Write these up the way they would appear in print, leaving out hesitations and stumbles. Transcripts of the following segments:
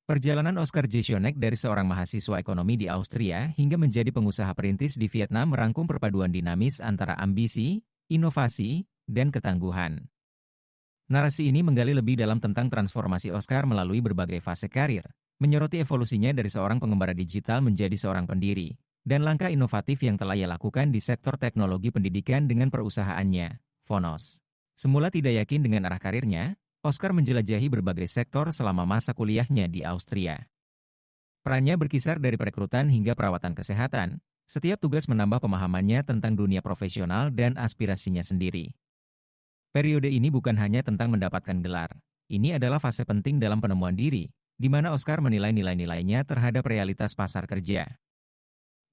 Perjalanan Oscar Jesionek dari seorang mahasiswa ekonomi di Austria hingga menjadi pengusaha perintis di Vietnam merangkum perpaduan dinamis antara ambisi, inovasi, dan ketangguhan. Narasi ini menggali lebih dalam tentang transformasi Oscar melalui berbagai fase karir, menyoroti evolusinya dari seorang pengembara digital menjadi seorang pendiri, dan langkah inovatif yang telah ia lakukan di sektor teknologi pendidikan dengan perusahaannya, Phonos. Semula tidak yakin dengan arah karirnya, Oscar menjelajahi berbagai sektor selama masa kuliahnya di Austria. Perannya berkisar dari perekrutan hingga perawatan kesehatan, setiap tugas menambah pemahamannya tentang dunia profesional dan aspirasinya sendiri. Periode ini bukan hanya tentang mendapatkan gelar. Ini adalah fase penting dalam penemuan diri, di mana Oscar menilai nilai-nilainya terhadap realitas pasar kerja.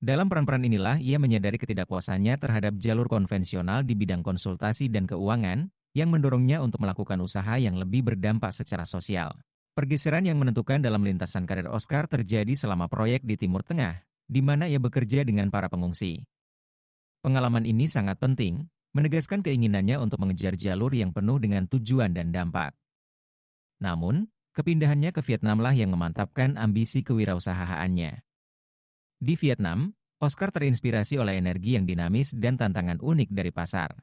Dalam peran-peran inilah ia menyadari ketidakpuasannya terhadap jalur konvensional di bidang konsultasi dan keuangan, yang mendorongnya untuk melakukan usaha yang lebih berdampak secara sosial. Pergeseran yang menentukan dalam lintasan karir Oscar terjadi selama proyek di Timur Tengah, di mana ia bekerja dengan para pengungsi. Pengalaman ini sangat penting, menegaskan keinginannya untuk mengejar jalur yang penuh dengan tujuan dan dampak. Namun, kepindahannya ke Vietnamlah yang memantapkan ambisi kewirausahaannya. Di Vietnam, Oscar terinspirasi oleh energi yang dinamis dan tantangan unik dari pasar.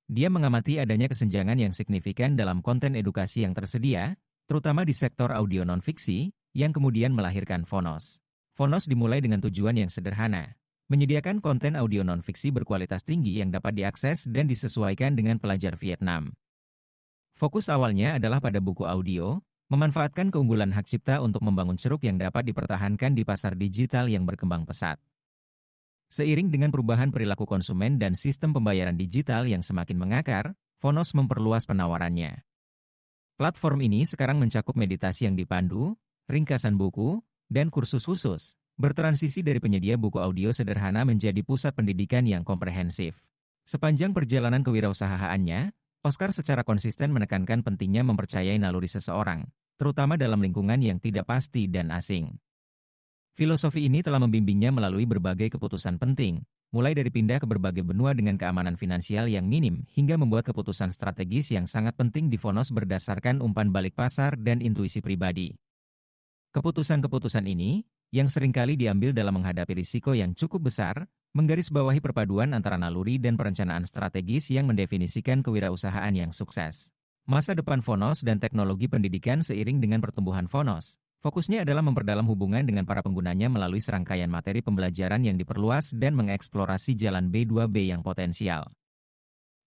Dia mengamati adanya kesenjangan yang signifikan dalam konten edukasi yang tersedia, terutama di sektor audio non-fiksi, yang kemudian melahirkan Phonos. Phonos dimulai dengan tujuan yang sederhana, menyediakan konten audio non-fiksi berkualitas tinggi yang dapat diakses dan disesuaikan dengan pelajar Vietnam. Fokus awalnya adalah pada buku audio, memanfaatkan keunggulan hak cipta untuk membangun ceruk yang dapat dipertahankan di pasar digital yang berkembang pesat. Seiring dengan perubahan perilaku konsumen dan sistem pembayaran digital yang semakin mengakar, Phonos memperluas penawarannya. Platform ini sekarang mencakup meditasi yang dipandu, ringkasan buku, dan kursus khusus, bertransisi dari penyedia buku audio sederhana menjadi pusat pendidikan yang komprehensif. Sepanjang perjalanan kewirausahaannya, Oscar secara konsisten menekankan pentingnya mempercayai naluri seseorang, terutama dalam lingkungan yang tidak pasti dan asing. Filosofi ini telah membimbingnya melalui berbagai keputusan penting, mulai dari pindah ke berbagai benua dengan keamanan finansial yang minim, hingga membuat keputusan strategis yang sangat penting di Phonos berdasarkan umpan balik pasar dan intuisi pribadi. Keputusan-keputusan ini, yang seringkali diambil dalam menghadapi risiko yang cukup besar, menggarisbawahi perpaduan antara naluri dan perencanaan strategis yang mendefinisikan kewirausahaan yang sukses. Masa depan Phonos dan teknologi pendidikan seiring dengan pertumbuhan Phonos. Fokusnya adalah memperdalam hubungan dengan para penggunanya melalui serangkaian materi pembelajaran yang diperluas dan mengeksplorasi jalan B2B yang potensial.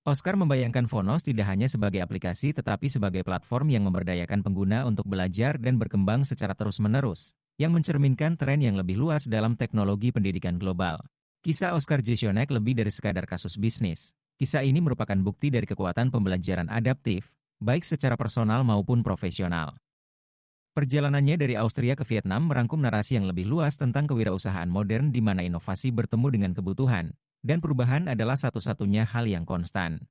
Oscar membayangkan Phonos tidak hanya sebagai aplikasi tetapi sebagai platform yang memberdayakan pengguna untuk belajar dan berkembang secara terus-menerus, yang mencerminkan tren yang lebih luas dalam teknologi pendidikan global. Kisah Oscar Jesionek lebih dari sekadar kasus bisnis. Kisah ini merupakan bukti dari kekuatan pembelajaran adaptif, baik secara personal maupun profesional. Perjalanannya dari Austria ke Vietnam merangkum narasi yang lebih luas tentang kewirausahaan modern di mana inovasi bertemu dengan kebutuhan, dan perubahan adalah satu-satunya hal yang konstan.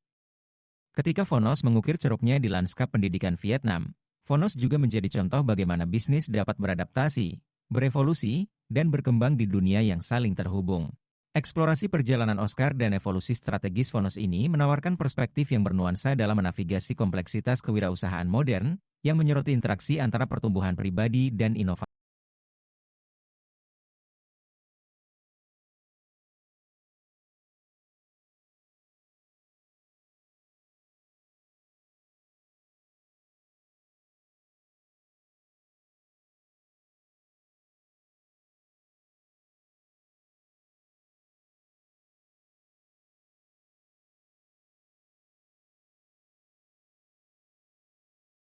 Ketika Phonos mengukir ceruknya di lanskap pendidikan Vietnam, Phonos juga menjadi contoh bagaimana bisnis dapat beradaptasi, berevolusi, dan berkembang di dunia yang saling terhubung. Eksplorasi perjalanan Oscar dan evolusi strategis Phonos ini menawarkan perspektif yang bernuansa dalam menavigasi kompleksitas kewirausahaan modern, yang menyoroti interaksi antara pertumbuhan pribadi dan inovasi.